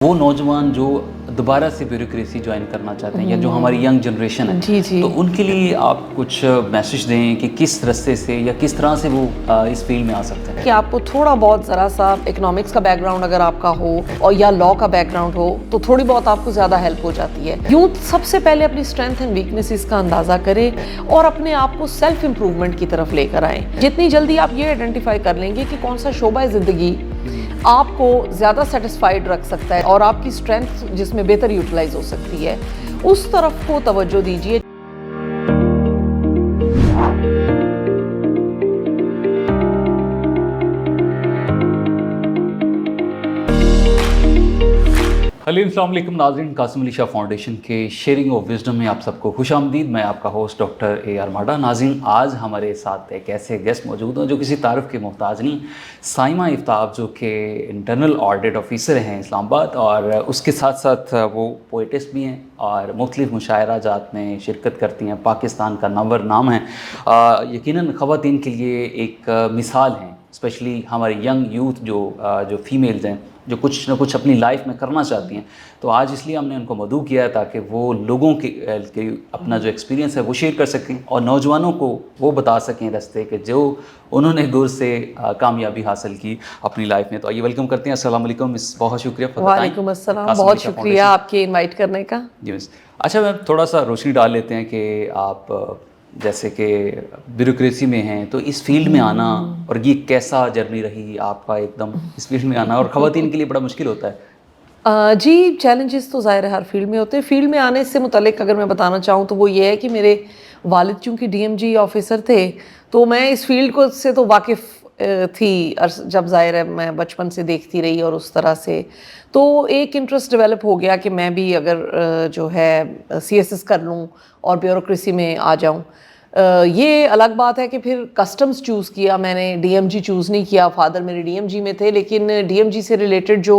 وہ نوجوان جو دوبارہ سے بیوروکریسی جوائن کرنا چاہتے ہیں یا جو ہماری ینگ جنریشن ہے تو ان کے لیے آپ کچھ میسج دیں کہ کس رستے سے یا کس طرح سے وہ اس فیلڈ میں آ سکتے ہیں؟ کہ آپ کو تھوڑا بہت ذرا سا اکنامکس کا بیک گراؤنڈ اگر آپ کا ہو اور یا لاء کا بیک گراؤنڈ ہو تو تھوڑی بہت آپ کو زیادہ ہیلپ ہو جاتی ہے. یوتھ سب سے پہلے اپنی اسٹرینتھ اینڈ ویکنیسز کا اندازہ کرے اور اپنے آپ کو سیلف امپروومنٹ کی طرف لے کر آئیں. جتنی جلدی آپ یہ آئیڈینٹیفائی کر لیں گے کہ کون سا شعبہ زندگی آپ کو زیادہ سیٹسفائیڈ رکھ سکتا ہے اور آپ کی اسٹرینتھ جس میں بہتر یوٹیلائز ہو سکتی ہے, اس طرف کو توجہ دیجیے. السلام علیکم ناظرین, قاسم علی شاہ فاؤنڈیشن کے شیئرنگ آف وزڈم میں آپ سب کو خوش آمدید. میں آپ کا ہوسٹ ڈاکٹر اے آر ماڈا. ناظرین, آج ہمارے ساتھ ایک ایسے گیسٹ موجود ہیں جو کسی تعارف کے محتاج نہیں, سائمہ افتاب, جو کہ انٹرنل آڈٹ آفیسر ہیں اسلام آباد, اور اس کے ساتھ ساتھ وہ پوئٹسٹ بھی ہیں اور مختلف مشاعرہ جات میں شرکت کرتی ہیں. پاکستان کا نامور نام ہے, یقیناً خواتین کے لیے ایک مثال ہیں, اسپیشلی ہمارے ینگ یوتھ جو فیمیلز ہیں جو کچھ نہ کچھ اپنی لائف میں کرنا چاہتی ہیں. تو آج اس لیے ہم نے ان کو مدعو کیا ہے تاکہ وہ لوگوں کے اپنا جو ایکسپیرینس ہے وہ شیئر کر سکیں اور نوجوانوں کو وہ بتا سکیں راستے کہ جو انہوں نے دور سے کامیابی حاصل کی اپنی لائف میں. تو آئیے ویلکم کرتے ہیں. السلام علیکم مس, بہت شکریہ. وعلیکم السلام, بہت شکریہ آپ کے انوائٹ کرنے کا. جی مس. اچھا میم, تھوڑا سا روشنی ڈال لیتے ہیں کہ آپ جیسے کہ بیوروکریسی میں ہیں تو اس فیلڈ میں آنا اور یہ کیسا جرنی رہی آپ کا ایک دم اس فیلڈ میں آنا, اور خواتین کے لیے بڑا مشکل ہوتا ہے. جی, چیلنجز تو ظاہر ہے ہر فیلڈ میں ہوتے ہیں. فیلڈ میں آنے سے متعلق اگر میں بتانا چاہوں تو وہ یہ ہے کہ میرے والد چونکہ ڈی ایم جی آفیسر تھے تو میں اس فیلڈ کو سے تو واقف تھی, جب ظاہر ہے میں بچپن سے دیکھتی رہی اور اس طرح سے تو ایک انٹرسٹ ڈیولپ ہو گیا کہ میں بھی اگر جو ہے سی ایس ایس کر لوں اور بیوروکریسی میں آ جاؤں. یہ الگ بات ہے کہ پھر کسٹمز چوز کیا میں نے, ڈی ایم جی چوز نہیں کیا. فادر میرے ڈی ایم جی میں تھے, لیکن ڈی ایم جی سے ریلیٹڈ جو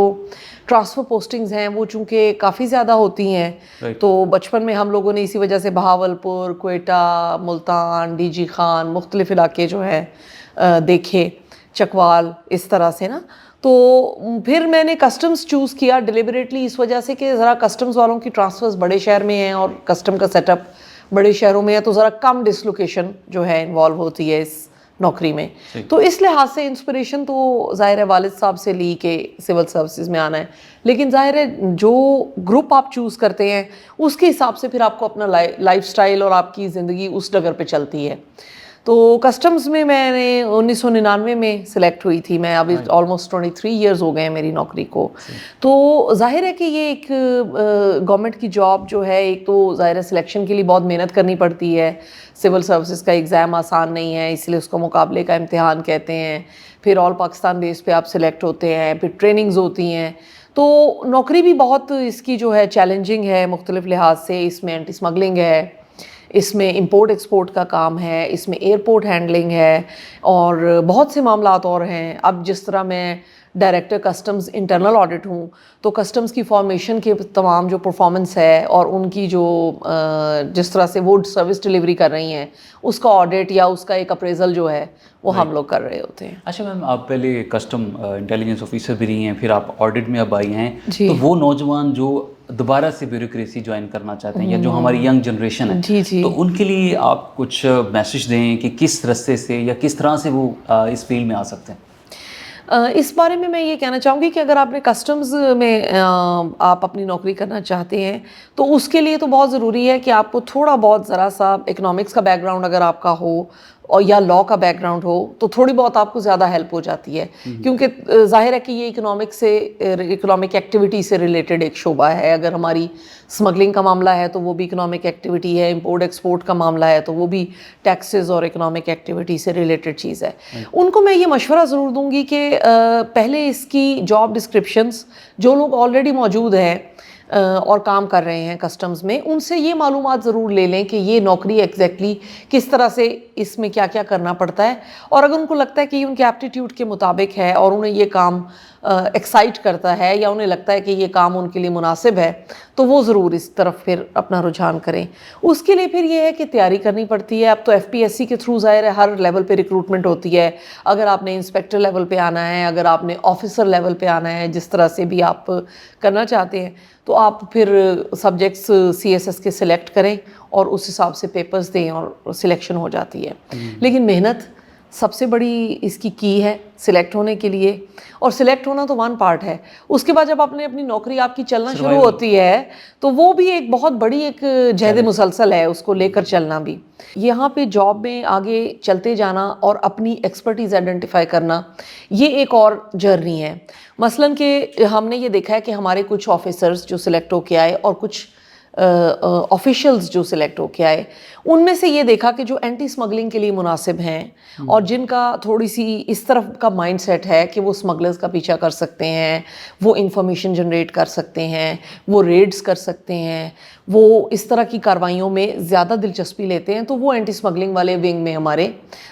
ٹرانسفر پوسٹنگز ہیں وہ چونکہ کافی زیادہ ہوتی ہیں تو بچپن میں ہم لوگوں نے اسی وجہ سے بہاولپور, کوئٹہ, ملتان, ڈی جی خان, مختلف علاقے جو ہیں دیکھے, چکوال, اس طرح سے نا. تو پھر میں نے کسٹمز چوز کیا ڈیلیبریٹلی اس وجہ سے کہ ذرا کسٹمز والوں کی ٹرانسفرز بڑے شہر میں ہیں اور کسٹم کا سیٹ اپ بڑے شہروں میں ہے تو ذرا کم ڈسلوکیشن جو ہے انوالو ہوتی ہے اس نوکری میں. تو اس لحاظ سے انسپریشن تو ظاہر ہے والد صاحب سے لی کہ سول سروسز میں آنا ہے, لیکن ظاہر ہے جو گروپ آپ چوز کرتے ہیں اس کے حساب سے پھر آپ کو اپنا لائف سٹائل اور آپ کی زندگی اس ڈگر پہ چلتی ہے. تو کسٹمز میں نے 1999 میں سلیکٹ ہوئی تھی. میں ابھی آلموسٹ 23 ایئرز ہو گئے ہیں میری نوکری کو. تو ظاہر ہے کہ یہ ایک گورنمنٹ کی جاب جو ہے, ایک تو ظاہر ہے سلیکشن کے لیے بہت محنت کرنی پڑتی ہے. سول سروسز کا ایگزام آسان نہیں ہے, اس لیے اس کو مقابلے کا امتحان کہتے ہیں. پھر آل پاکستان بیس پہ آپ سلیکٹ ہوتے ہیں, پھر ٹریننگز ہوتی ہیں. تو نوکری بھی بہت اس کی جو ہے چیلنجنگ ہے مختلف لحاظ سے. اس میں اینٹی اسمگلنگ ہے, اس میں امپورٹ ایکسپورٹ کا کام ہے, اس میں ایئرپورٹ ہینڈلنگ ہے اور بہت سے معاملات اور ہیں. اب جس طرح میں ڈائریکٹر کسٹمز انٹرنل آڈٹ ہوں تو کسٹمز کی فارمیشن کے تمام جو پرفارمنس ہے اور ان کی جو جس طرح سے وہ سروس ڈلیوری کر رہی ہیں اس کا آڈٹ یا اس کا ایک اپریزل جو ہے وہ ہم لوگ کر رہے ہوتے ہیں. اچھا میم, آپ پہلے کسٹم انٹیلیجنس آفیسر بھی رہی ہیں, پھر آپ آڈٹ میں اب آئی ہیں. تو وہ نوجوان جو دوبارہ سے بیوروکریسی جوائن کرنا چاہتے ہیں یا جو ہماری ینگ جنریشن ہے تو ان کے لیے آپ کچھ میسج دیں کہ کس رستے سے یا کس طرح سے وہ اس فیلڈ میں آ سکتے ہیں. اس بارے میں یہ کہنا چاہوں گی کہ اگر آپ نے کسٹمز میں آپ اپنی نوکری کرنا چاہتے ہیں تو اس کے لیے تو بہت ضروری ہے کہ آپ کو تھوڑا بہت ذرا سا اکنامکس کا بیک گراؤنڈ اگر آپ کا ہو اور یا لاء کا بیک گراؤنڈ ہو تو تھوڑی بہت آپ کو زیادہ ہیلپ ہو جاتی ہے, کیونکہ ظاہر ہے کہ یہ اکنامک ایکٹیویٹی سے ریلیٹڈ ایک شعبہ ہے. اگر ہماری اسمگلنگ کا معاملہ ہے تو وہ بھی اکنامک ایکٹیویٹی ہے, امپورٹ ایکسپورٹ کا معاملہ ہے تو وہ بھی ٹیکسز اور اکنامک ایکٹیویٹی سے ریلیٹڈ چیز ہے. ان کو میں یہ مشورہ ضرور دوں گی کہ پہلے اس کی جاب ڈسکرپشنز جو لوگ آلریڈی موجود ہیں اور کام کر رہے ہیں کسٹمز میں، ان سے یہ معلومات ضرور لے لیں کہ یہ نوکری ایگزیکٹلی کس طرح سے اس میں کیا کیا کرنا پڑتا ہے، اور اگر ان کو لگتا ہے کہ یہ ان کے ایپٹیٹیوڈ کے مطابق ہے اور انہیں یہ کام ایکسائٹ کرتا ہے یا انہیں لگتا ہے کہ یہ کام ان کے لیے مناسب ہے تو وہ ضرور اس طرف پھر اپنا رجحان کریں۔ اس کے لیے پھر یہ ہے کہ تیاری کرنی پڑتی ہے۔ اب تو ایف پی ایس سی کے تھرو ظاہر ہے ہر لیول پہ ریکروٹمنٹ ہوتی ہے، اگر آپ نے انسپیکٹر لیول پہ آنا ہے، اگر آپ نے آفیسر لیول پہ آنا ہے، جس طرح سے بھی آپ کرنا چاہتے ہیں تو آپ پھر سبجیکٹس سی ایس ایس کے سلیکٹ کریں اور اس حساب سے پیپرز دیں اور سلیکشن ہو جاتی ہے۔ لیکن محنت سب سے بڑی اس کی ہے سلیکٹ ہونے کے لیے، اور سلیکٹ ہونا تو ون پارٹ ہے، اس کے بعد جب آپ نے اپنی نوکری آپ کی چلنا شروع ہوتی ہے تو وہ بھی ایک بہت بڑی ایک جہد مسلسل ہے، اس کو لے کر چلنا بھی۔ یہاں پہ جاب میں آگے چلتے جانا اور اپنی ایکسپرٹیز آئیڈینٹیفائی کرنا یہ ایک اور جرنی ہے۔ مثلاً کہ ہم نے یہ دیکھا ہے کہ ہمارے کچھ آفیسرز جو سلیکٹ ہو کے آئے اور کچھ آفیشلز جو سلیکٹ ہو کے آئے، ان میں سے یہ دیکھا کہ جو اینٹی اسمگلنگ کے لیے مناسب ہیں اور جن کا تھوڑی سی اس طرف کا مائنڈ سیٹ ہے کہ وہ اسمگلرز کا پیچھا کر سکتے ہیں، وہ انفارمیشن جنریٹ کر سکتے ہیں، وہ ریڈز کر سکتے ہیں، وہ اس طرح کی کاروائیوں میں زیادہ دلچسپی لیتے ہیں، تو وہ اینٹی اسمگلنگ والے ونگ میں ہمارے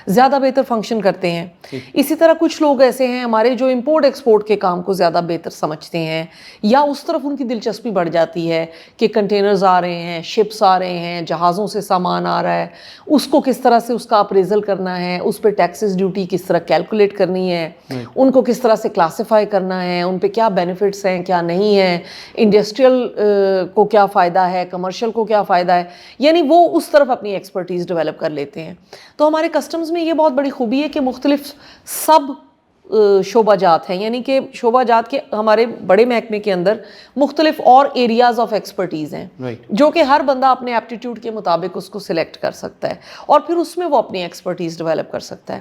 زیادہ بہتر فنکشن کرتے ہیں۔ اسی طرح کچھ لوگ ایسے ہیں ہمارے جو امپورٹ ایکسپورٹ کے کام کو زیادہ بہتر سمجھتے ہیں، یا اس طرف ان کی دلچسپی بڑھ جاتی ہے کہ کنٹینرز آ رہے ہیں، شپس آ رہے ہیں، جہازوں سے سامان آ رہا ہے، اس کو کس طرح سے اس کا اپریزل کرنا ہے، اس پہ ٹیکسز ڈیوٹی کس طرح کیلکولیٹ کرنی ہے، ان کو کس طرح سے کلاسیفائی کرنا ہے، ان پہ کیا بینیفٹس ہیں کیا نہیں ہیں، انڈسٹریل کو کیا فائدہ ہے، کمرشل کو کیا فائدہ ہے، یعنی وہ اس طرف اپنی ایکسپرٹیز ڈیولپ کر لیتے ہیں۔ تو ہمارے کسٹمز میں یہ بہت بڑی خوبی ہے کہ مختلف سب شعبہ جات ہیں، یعنی کہ شعبہ جات کے ہمارے بڑے محکمے کے اندر مختلف اور ایریاز آف ایکسپرٹیز ہیں جو کہ ہر بندہ اپنے ایپٹیٹیوڈ کے مطابق اس کو سلیکٹ کر سکتا ہے اور پھر اس میں وہ اپنی ایکسپرٹیز ڈیولپ کر سکتا ہے۔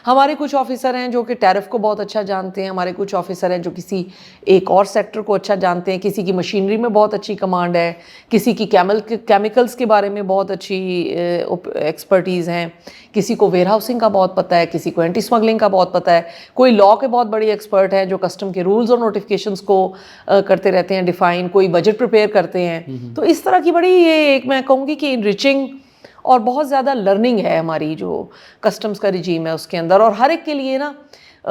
ہمارے کچھ آفیسر ہیں جو کہ ٹیرف کو بہت اچھا جانتے ہیں، ہمارے کچھ آفیسر ہیں جو کسی ایک اور سیکٹر کو اچھا جانتے ہیں، کسی کی مشینری میں بہت اچھی کمانڈ ہے، کسی کی کیمیکلز کے بارے میں بہت اچھی ایکسپرٹیز ہیں، کسی کو ویئر ہاؤسنگ کا بہت پتہ ہے، کسی کو اینٹی اسمگلنگ کا بہت پتہ ہے، کوئی لاء کے بہت بڑی ایکسپرٹ ہے جو کسٹم کے رولز اور نوٹیفیکیشنز کو کرتے رہتے ہیں ڈیفائن، کوئی بجٹ پریپیئر کرتے ہیں۔ تو اس طرح کی بڑی یہ ایک میں کہوں گی کہ انریچنگ اور بہت زیادہ لرننگ ہے ہماری جو کسٹمز کا رجیم ہے اس کے اندر، اور ہر ایک کے لیے نا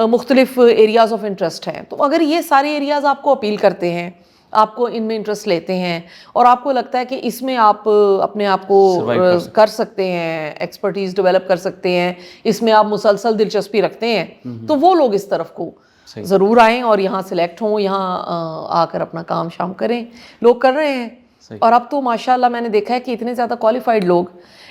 مختلف ایریاز آف انٹرسٹ ہیں۔ تو اگر یہ سارے ایریاز آپ کو اپیل کرتے ہیں، آپ کو ان میں انٹرسٹ لیتے ہیں اور آپ کو لگتا ہے کہ اس میں آپ اپنے آپ کو کر سکتے ہیں، ایکسپرٹیز ڈیولپ کر سکتے ہیں، اس میں آپ مسلسل دلچسپی رکھتے ہیں، تو وہ لوگ اس طرف کو ضرور آئیں اور یہاں سلیکٹ ہوں، یہاں آ کر اپنا کام شام کریں۔ لوگ کر رہے ہیں، اور اب تو ماشاءاللہ میں نے دیکھا ہے کہ اتنے زیادہ کوالیفائڈ لوگ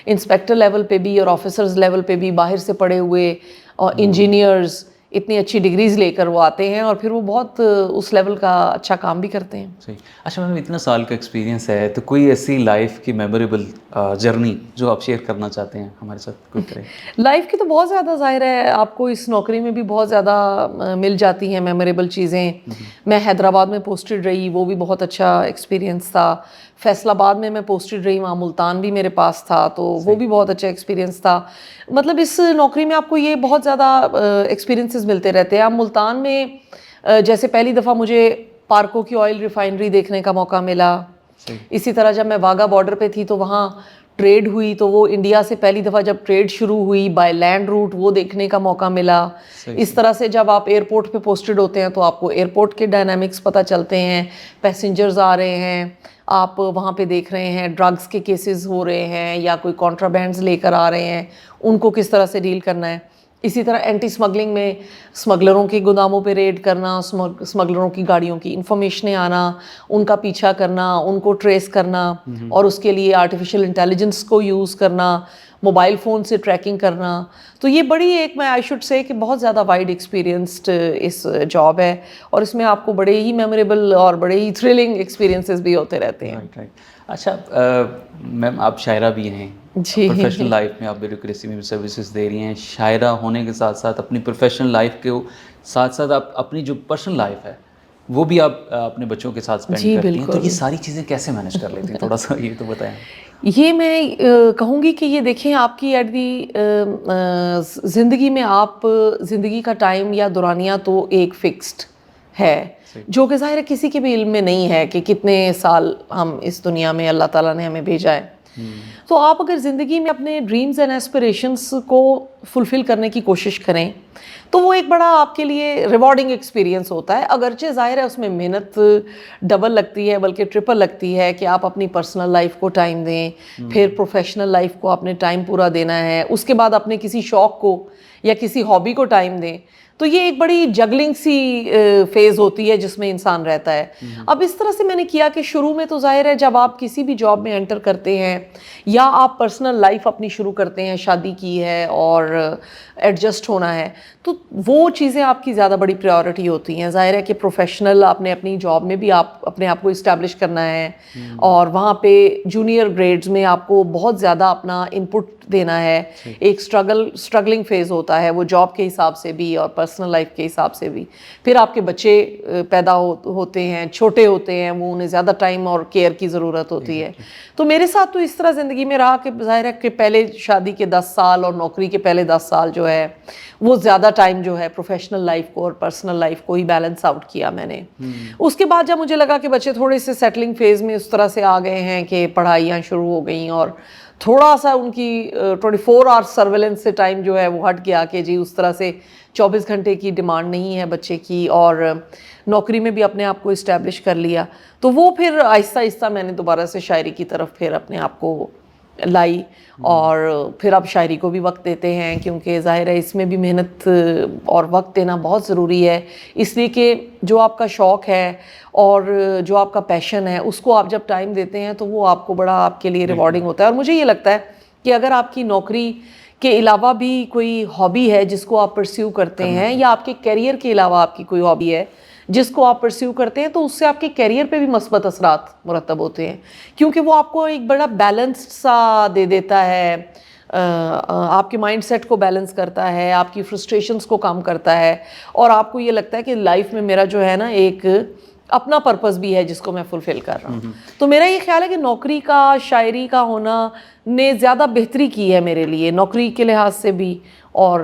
انسپیکٹر لیول پہ بھی اور آفیسرز لیول پہ بھی باہر سے پڑھے ہوئے اور انجینئرز اتنی اچھی ڈگریز لے کر وہ آتے ہیں اور پھر وہ بہت اس لیول کا اچھا کام بھی کرتے ہیں۔ صحیح۔ اچھا میم، اتنا سال کا ایکسپیرینس ہے تو کوئی ایسی لائف کی میموریبل جرنی جو آپ شیئر کرنا چاہتے ہیں ہمارے ساتھ کوئی کریں؟ لائف کی تو بہت زیادہ ظاہر ہے آپ کو اس نوکری میں بھی بہت زیادہ مل جاتی ہیں میموریبل چیزیں۔ میں حیدرآباد میں پوسٹڈ رہی، وہ بھی بہت اچھا ایکسپیرینس تھا۔ فیصل آباد میں پوسٹڈ رہی، وہاں ملتان بھی میرے پاس تھا، تو وہ بھی بہت اچھا ایکسپیرینس تھا۔ مطلب اس نوکری میں آپ کو یہ بہت زیادہ ایکسپیرینسز ملتے رہتے ہیں۔ اب ملتان میں جیسے پہلی دفعہ مجھے پارکو کی آئل ریفائنری دیکھنے کا موقع ملا، اسی طرح جب میں واگا بارڈر پہ تھی تو وہاں ٹریڈ ہوئی، تو وہ انڈیا سے پہلی دفعہ جب ٹریڈ شروع ہوئی بائی لینڈ روٹ وہ دیکھنے کا موقع ملا۔ اس طرح سے جب آپ ایئرپورٹ پہ پوسٹڈ ہوتے ہیں تو آپ کو ایئرپورٹ کے ڈائنامکس پتہ چلتے ہیں، پیسنجرز آ رہے ہیں، آپ وہاں پہ دیکھ رہے ہیں ڈرگس کے کیسز ہو رہے ہیں یا کوئی کانٹرابینڈز لے کر آ رہے ہیں، ان کو کس طرح سے ڈیل کرنا ہے۔ اسی طرح اینٹی اسمگلنگ میں اسمگلروں کے گوداموں پہ ریڈ کرنا، اسمگلروں کی گاڑیوں کی انفارمیشنیں آنا، ان کا پیچھا کرنا، ان کو ٹریس کرنا، اور اس کے لیے آرٹیفیشیل انٹیلیجنس کو یوز کرنا، موبائل فون سے ٹریکنگ کرنا۔ تو یہ بڑی ایک میں آئی شوڈ سے کہ بہت زیادہ وائڈ ایکسپیرینسڈ اس جاب ہے، اور اس میں آپ کو بڑے ہی میموریبل اور بڑے ہی تھرلنگ ایکسپیرینسز بھی ہوتے رہتے ہیں۔ اچھا میم، آپ شاعرہ بھی ہیں، جی، پروفیشنل لائف میں آپ بیوروکریسی میں بھی سروسز دے رہی ہیں، شاعرہ ہونے کے ساتھ ساتھ اپنی پروفیشنل لائف کے ساتھ ساتھ آپ اپنی جو پرسنل لائف ہے وہ بھی آپ اپنے بچوں کے ساتھ اسپینڈ کرتی ہیں، تو یہ ساری چیزیں کیسے مینیج کر لیتی ہیں؟ تھوڑا سا یہ تو بتائیں۔ یہ میں کہوں گی کہ یہ دیکھیں آپ کی ایٹ دی زندگی میں آپ زندگی کا ٹائم یا دورانیہ تو ایک فکسڈ ہے جو کہ ظاہر ہے کسی کے بھی علم میں نہیں ہے کہ کتنے سال ہم اس دنیا میں اللہ تعالیٰ نے ہمیں بھیجا ہے. تو آپ اگر زندگی میں اپنے ڈریمز اینڈ ایسپریشنس کو فلفل کرنے کی کوشش کریں تو وہ ایک بڑا آپ کے لیے ریوارڈنگ ایکسپیرینس ہوتا ہے. اگرچہ ظاہر ہے اس میں محنت ڈبل لگتی ہے بلکہ ٹرپل لگتی ہے کہ آپ اپنی پرسنل لائف کو ٹائم دیں, پھر پروفیشنل لائف کو اپنے ٹائم پورا دینا ہے, اس کے بعد اپنے کسی شوق کو یا کسی ہابی کو ٹائم دیں. تو یہ ایک بڑی جگلنگ سی فیز ہوتی ہے جس میں انسان رہتا ہے. اب اس طرح سے میں نے کیا کہ شروع میں تو ظاہر ہے جب آپ کسی بھی جاب میں انٹر کرتے ہیں یا آپ پرسنل لائف اپنی شروع کرتے ہیں, شادی کی ہے اور ایڈجسٹ ہونا ہے, تو وہ چیزیں آپ کی زیادہ بڑی پریورٹی ہوتی ہیں. ظاہر ہے کہ پروفیشنل آپ نے اپنی جاب میں بھی آپ اپنے آپ کو اسٹیبلش کرنا ہے اور وہاں پہ جونیئر گریڈز میں آپ کو بہت زیادہ اپنا انپٹ دینا ہے. ایک اسٹرگلنگ فیز ہوتا ہے وہ جاب کے حساب سے بھی اور پرسنل لائف کے حساب سے بھی. پھر آپ کے بچے پیدا ہوتے ہیں, چھوٹے ہوتے ہیں, وہ انہیں زیادہ ٹائم اور کیئر کی ضرورت ہوتی ہے. تو میرے ساتھ تو اس طرح زندگی میں رہا کہ ظاہر ہے کہ پہلے شادی کے 10 سال اور نوکری کے پہلے 10 سال جو ہے وہ زیادہ ٹائم جو ہے پروفیشنل لائف کو اور پرسنل لائف کو ہی بیلنس آؤٹ کیا میں نے. اس کے بعد جب مجھے لگا کہ بچے تھوڑے سے سیٹلنگ فیز میں اس طرح سے آ گئے ہیں کہ پڑھائیاں شروع ہو گئیں اور تھوڑا سا ان کی 24 آور سرویلنس سے ٹائم جو ہے وہ ہٹ گیا کہ جی اس طرح سے 24 گھنٹے کی ڈیمانڈ نہیں ہے بچے کی, اور نوکری میں بھی اپنے آپ کو اسٹیبلش کر لیا. تو وہ پھر آہستہ آہستہ میں نے دوبارہ سے شاعری کی طرف پھر اپنے آپ کو لائی, اور پھر اب شاعری کو بھی وقت دیتے ہیں کیونکہ ظاہر ہے اس میں بھی محنت اور وقت دینا بہت ضروری ہے. اس لیے کہ جو آپ کا شوق ہے اور جو آپ کا پیشن ہے اس کو آپ جب ٹائم دیتے ہیں تو وہ آپ کو بڑا آپ کے لیے ریوارڈنگ ہوتا ہے. اور مجھے یہ لگتا ہے کہ اگر آپ کی نوکری کے علاوہ بھی کوئی ہابی ہے جس کو آپ پرسیو کرتے ہیں, یا آپ کے کیریئر کے علاوہ آپ کی کوئی ہابی ہے جس کو آپ پرسیو کرتے ہیں, تو اس سے آپ کے کیریئر پہ بھی مثبت اثرات مرتب ہوتے ہیں کیونکہ وہ آپ کو ایک بڑا بیلنسڈ سا دے دیتا ہے, آپ کے مائنڈ سیٹ کو بیلنس کرتا ہے, آپ کی فرسٹریشنز کو کم کرتا ہے, اور آپ کو یہ لگتا ہے کہ لائف میں میرا جو ہے نا ایک اپنا پرپس بھی ہے جس کو میں فلفل کر رہا ہوں. تو میرا یہ خیال ہے کہ نوکری کا شاعری کا ہونا نے زیادہ بہتری کی ہے میرے لیے, نوکری کے لحاظ سے بھی اور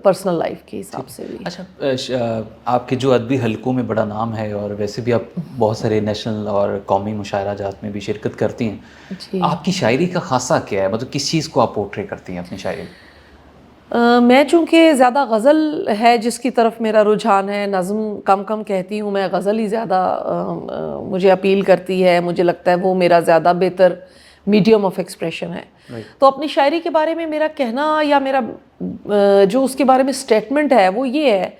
پرسنل لائف کے حساب سے بھی. اچھا, آپ کے جو ادبی حلقوں میں بڑا نام ہے اور ویسے بھی آپ بہت سارے نیشنل اور قومی مشاعرہ جات میں بھی شرکت کرتی ہیں, آپ کی شاعری کا خاصہ کیا ہے؟ مطلب کس چیز کو آپ پورٹری کرتی ہیں اپنی شاعری میں؟ میں چونکہ زیادہ غزل ہے جس کی طرف میرا رجحان ہے, نظم کم کہتی ہوں میں, غزل ہی زیادہ مجھے اپیل کرتی ہے. مجھے لگتا ہے وہ میرا زیادہ بہتر میڈیم آف ایکسپریشن ہے. تو اپنی شاعری کے بارے میں میرا کہنا یا میرا جو اس کے بارے میں سٹیٹمنٹ ہے وہ یہ ہے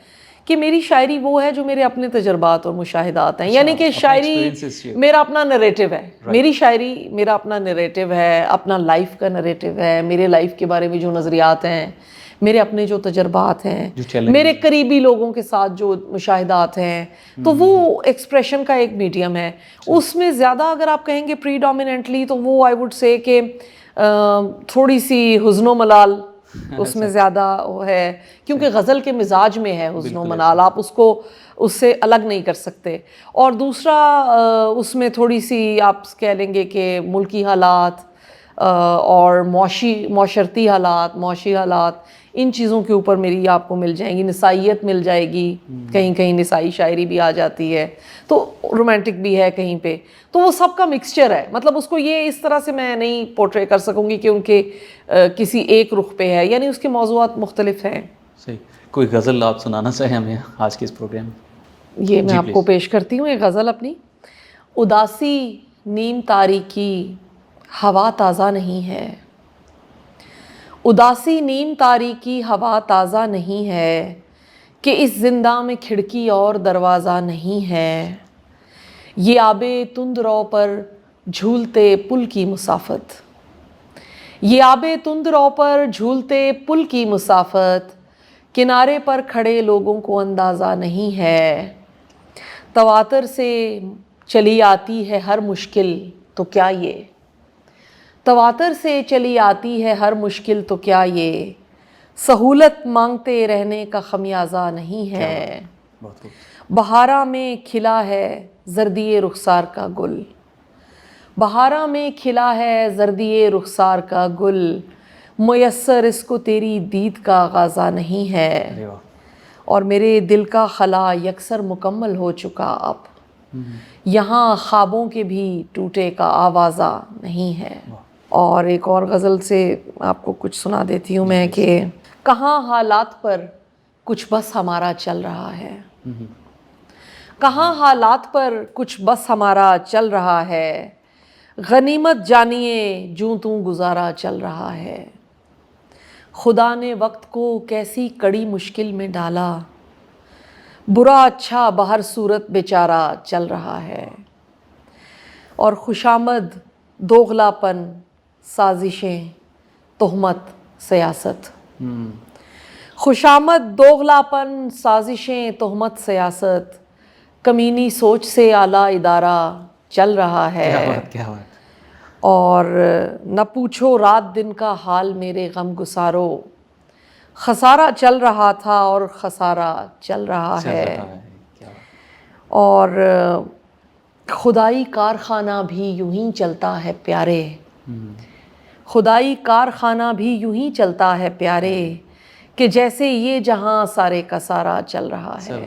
کہ میری شاعری وہ ہے جو میرے اپنے تجربات اور مشاہدات ہیں. یعنی کہ شاعری میرا اپنا نریٹو ہے, میری شاعری میرا اپنا نریٹو ہے, اپنا لائف کا نریٹو ہے, میرے لائف کے بارے میں جو نظریات ہیں, میرے اپنے جو تجربات ہیں, میرے قریبی لوگوں کے ساتھ جو مشاہدات ہیں, تو وہ ایکسپریشن کا ایک میڈیم ہے. اس میں زیادہ اگر آپ کہیں گے پریڈومیننٹلی تو وہ آئی وڈ سے کہ تھوڑی سی حزن و ملال اس میں زیادہ ہے, کیونکہ غزل کے مزاج میں ہے حزن و ملال, آپ اس کو اس سے الگ نہیں کر سکتے. اور دوسرا اس میں تھوڑی سی آپ کہہ لیں گے کہ ملکی حالات اور معاشرتی حالات, معاشی حالات, ان چیزوں کے اوپر میری آپ کو مل جائیں گی. نسائیت مل جائے گی, کہیں کہیں نسائی شاعری بھی آ جاتی ہے, تو رومانٹک بھی ہے کہیں پہ, تو وہ سب کا مکسچر ہے. مطلب اس کو یہ اس طرح سے میں نہیں پورٹری کر سکوں گی کہ ان کے کسی ایک رخ پہ ہے, یعنی اس کے موضوعات مختلف ہیں. صحیح. کوئی غزل آپ سنانا چاہیں ہمیں آج کے اس پروگرام میں؟ یہ میں آپ کو پیش کرتی ہوں ایک غزل اپنی. اداسی نیم تاریکی ہوا تازہ نہیں ہے, اداسی نیم تاریکی ہوا تازہ نہیں ہے, کہ اس زندہ میں کھڑکی اور دروازہ نہیں ہے. یہ آب تند رو پر جھولتے پل کی مسافت, یہ آب تند رو پر جھولتے پل کی مسافت, کنارے پر کھڑے لوگوں کو اندازہ نہیں ہے. تواتر سے چلی آتی ہے ہر مشکل تو کیا یہ, تواتر سے چلی آتی ہے ہر مشکل تو کیا یہ, سہولت مانگتے رہنے کا خمیازہ نہیں ہے. بہارا میں کھلا ہے زردی رخسار کا گل, بہارا میں کھلا ہے زردی رخسار کا گل, میسر اس کو تیری دید کا غازہ نہیں ہے. اور میرے دل کا خلا یکسر مکمل ہو چکا اب، یہاں خوابوں کے بھی ٹوٹے کا آوازہ نہیں ہے۔ اور ایک اور غزل سے آپ کو کچھ سنا دیتی ہوں میں کہ کہاں حالات پر کچھ بس ہمارا چل رہا ہے، کہاں حالات پر کچھ بس ہمارا چل رہا ہے، غنیمت جانیے جوں توں گزارا چل رہا ہے، خدا نے وقت کو کیسی کڑی مشکل میں ڈالا، برا اچھا بہر صورت بیچارہ چل رہا ہے، اور خوشامد دوغلاپن سازشیں تہمت سیاست، خوشامد دوغلاپن سازشیں تہمت سیاست، کمینی سوچ سے اعلیٰ ادارہ چل رہا ہے، کیا بات۔ اور نہ پوچھو رات دن کا حال میرے غم گسارو، خسارہ چل رہا تھا اور خسارہ چل رہا ہے، اور خدائی کارخانہ بھی یوں ہی چلتا ہے پیارے، خدائی کارخانہ بھی یوں ہی چلتا ہے پیارے، کہ جیسے یہ جہاں سارے کا سارا چل رہا ہے۔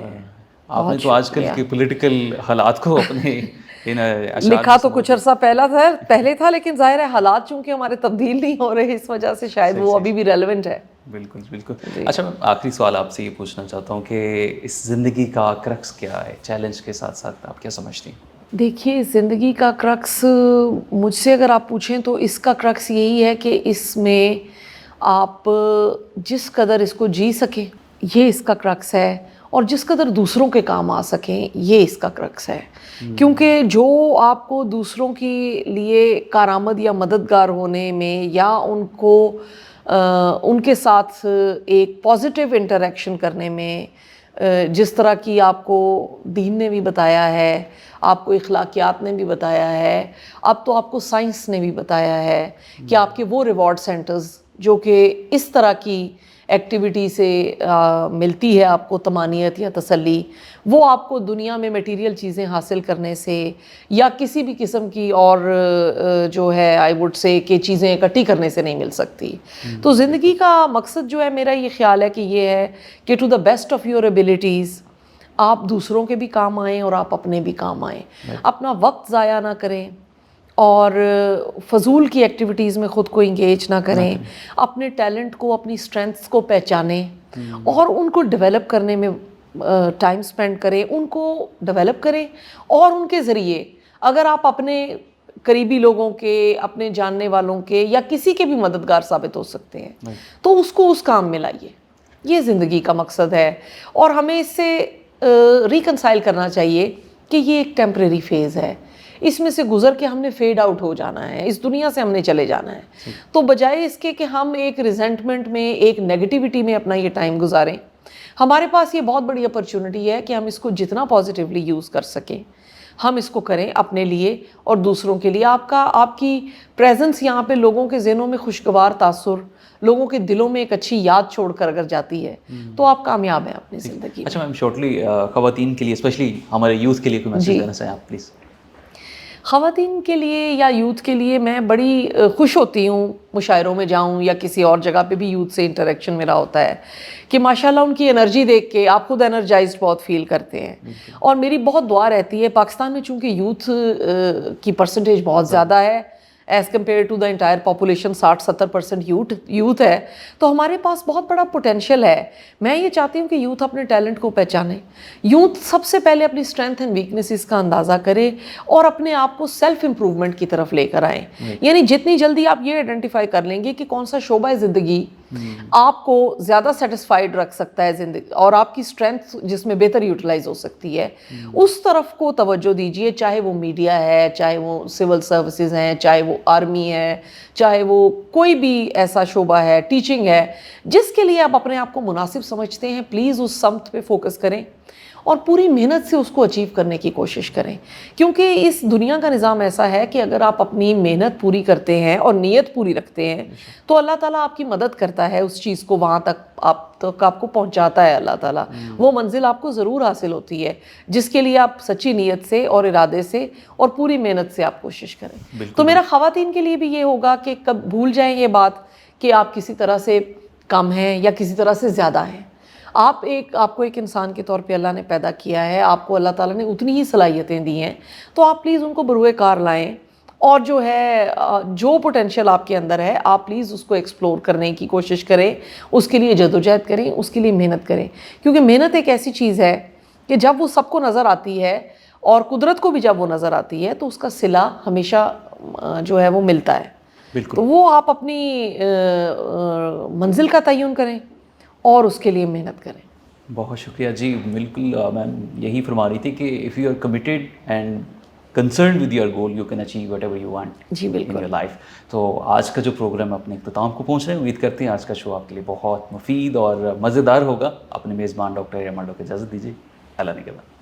آپ نے تو آج کل کے پولیٹیکل حالات کو اپنے لکھا تو کچھ عرصہ پہلے تھا، لیکن ظاہر ہے حالات چونکہ ہمارے تبدیل نہیں ہو رہے، اس وجہ سے شاید وہ ابھی بھی ریلیونٹ ہے۔ بالکل بالکل۔ اچھا میں آخری سوال آپ سے یہ پوچھنا چاہتا ہوں کہ اس زندگی کا کرکس کیا ہے، چیلنج کے ساتھ ساتھ آپ کیا سمجھتی ہیں؟ دیکھیے زندگی کا کرکس مجھ سے اگر آپ پوچھیں تو اس کا کرکس یہی ہے کہ اس میں آپ جس قدر اس کو جی سکیں یہ اس کا کرکس ہے، اور جس قدر دوسروں کے کام آ سکیں یہ اس کا کرکس ہے، کیونکہ جو آپ کو دوسروں کے لیے کارآمد یا مددگار ہونے میں یا ان کے ساتھ ایک پازیٹیو انٹریکشن کرنے میں، جس طرح کی آپ کو دین نے بھی بتایا ہے، آپ کو اخلاقیات نے بھی بتایا ہے، اب تو آپ کو سائنس نے بھی بتایا ہے کہ آپ کے وہ ریوارڈ سینٹرز جو کہ اس طرح کی ایکٹیویٹی سے ملتی ہے آپ کو طمانینت یا تسلی، وہ آپ کو دنیا میں میٹیریل چیزیں حاصل کرنے سے یا کسی بھی قسم کی اور جو ہے آئی ووڈ سے کہ چیزیں اکٹھی کرنے سے نہیں مل سکتی۔ تو زندگی کا مقصد جو ہے میرا یہ خیال ہے کہ یہ ہے کہ to the best of your abilities آپ دوسروں کے بھی کام آئیں اور آپ اپنے بھی کام آئیں، اپنا وقت ضائع نہ کریں اور فضول کی ایکٹیویٹیز میں خود کو انگیج نہ کریں، اپنے ٹیلنٹ کو اپنی اسٹرینتھس کو پہچانیں اور ان کو ڈیولپ کرنے میں ٹائم سپینڈ کریں، ان کو ڈیولپ کریں، اور ان کے ذریعے اگر آپ اپنے قریبی لوگوں کے، اپنے جاننے والوں کے یا کسی کے بھی مددگار ثابت ہو سکتے ہیں تو اس کو اس کام میں لائیے۔ یہ زندگی کا مقصد ہے، اور ہمیں اس سے ریکنسائل کرنا چاہیے کہ یہ ایک ٹیمپریری فیز ہے، اس میں سے گزر کے ہم نے فیڈ آؤٹ ہو جانا ہے، اس دنیا سے ہم نے چلے جانا ہے، تو بجائے اس کے کہ ہم ایک ریزنٹمنٹ میں، ایک نیگیٹیوٹی میں اپنا یہ ٹائم گزاریں، ہمارے پاس یہ بہت بڑی اپرچونٹی ہے کہ ہم اس کو جتنا پازیٹیولی یوز کر سکیں ہم اس کو کریں اپنے لیے اور دوسروں کے لیے۔ آپ کی پریزنس یہاں پہ لوگوں کے ذہنوں میں خوشگوار تاثر، لوگوں کے دلوں میں ایک اچھی یاد چھوڑ کر اگر جاتی ہے تو آپ کامیاب ہیں اپنی زندگی میں۔ اچھا میم شارٹلی خواتین کے لیے، اسپیشلی ہمارے یوتھ کے لیے کوئی میسیج دینا چاہیں آپ پلیز؟ خواتین کے لیے یا یوتھ کے لیے میں بڑی خوش ہوتی ہوں، مشاعروں میں جاؤں یا کسی اور جگہ پہ بھی یوتھ سے انٹریکشن میرا ہوتا ہے کہ ماشاءاللہ ان کی انرجی دیکھ کے آپ خود انرجائزڈ بہت فیل کرتے ہیں، اور میری بہت دعا رہتی ہے پاکستان میں چونکہ یوتھ کی پرسنٹیج بہت زیادہ ہے as compare to the entire population, 60-70% youth ہے، تو ہمارے پاس بہت بڑا پوٹینشیل ہے۔ میں یہ چاہتی ہوں کہ یوتھ اپنے ٹیلنٹ کو پہچانے، یوتھ سب سے پہلے اپنی اسٹرینتھ اینڈ ویکنیسز کا اندازہ کرے اور اپنے آپ کو سیلف امپروومنٹ کی طرف لے کر آئیں، یعنی جتنی جلدی آپ یہ آئیڈینٹیفائی کر لیں گے کہ کون سا شعبہ زندگی آپ کو زیادہ سیٹسفائیڈ رکھ سکتا ہے زندگی اور آپ کی اسٹرینتھ جس میں بہتر یوٹیلائز ہو سکتی ہے، اس طرف کو توجہ دیجیے، چاہے وہ میڈیا ہے، چاہے وہ سول سروسز ہیں، چاہے وہ آرمی ہے، چاہے وہ کوئی بھی ایسا شعبہ ہے، ٹیچنگ ہے، جس کے لیے آپ اپنے آپ کو مناسب سمجھتے ہیں پلیز اس سمت پہ فوکس کریں اور پوری محنت سے اس کو اچیو کرنے کی کوشش کریں، کیونکہ اس دنیا کا نظام ایسا ہے کہ اگر آپ اپنی محنت پوری کرتے ہیں اور نیت پوری رکھتے ہیں تو اللہ تعالیٰ آپ کی مدد کرتا ہے، اس چیز کو وہاں تک آپ کو پہنچاتا ہے، اللہ تعالیٰ وہ منزل آپ کو ضرور حاصل ہوتی ہے جس کے لیے آپ سچی نیت سے اور ارادے سے اور پوری محنت سے آپ کوشش کریں۔ تو میرا خواتین کے لیے بھی یہ ہوگا کہ کب بھول جائیں یہ بات کہ آپ کسی طرح سے کم ہیں یا کسی طرح سے زیادہ ہیں، آپ کو ایک انسان کے طور پہ اللہ نے پیدا کیا ہے, آپ کو اللہ تعالیٰ نے اتنی ہی صلاحیتیں دی ہیں, تو آپ پلیز ان کو بروئے کار لائیں, اور جو ہے جو پوٹینشیل آپ کے اندر ہے آپ پلیز اس کو ایکسپلور کرنے کی کوشش کریں, اس کے لیے جدوجہد کریں, اس کے لیے محنت کریں, کیونکہ محنت ایک ایسی چیز ہے کہ جب وہ سب کو نظر آتی ہے اور قدرت کو بھی جب وہ نظر آتی ہے تو اس کا صلہ ہمیشہ جو ہے وہ ملتا ہے. بالکل. تو وہ آپ اپنی منزل کا تعین کریں اور اس کے لیے محنت کریں. بہت شکریہ جی. بالکل میم یہی فرما رہی تھی کہ if you are committed and concerned with your goal you can achieve whatever you want جی بالکل ان یور لائف. تو آج کا جو پروگرام اپنے اختتام کو پہنچ رہے ہیں, امید کرتے ہیں آج کا شو آپ کے لیے بہت مفید اور مزیدار ہوگا. اپنے میزبان ڈاکٹر اے آر ماڈا کو اجازت دیجیے. اللہ نگہبان.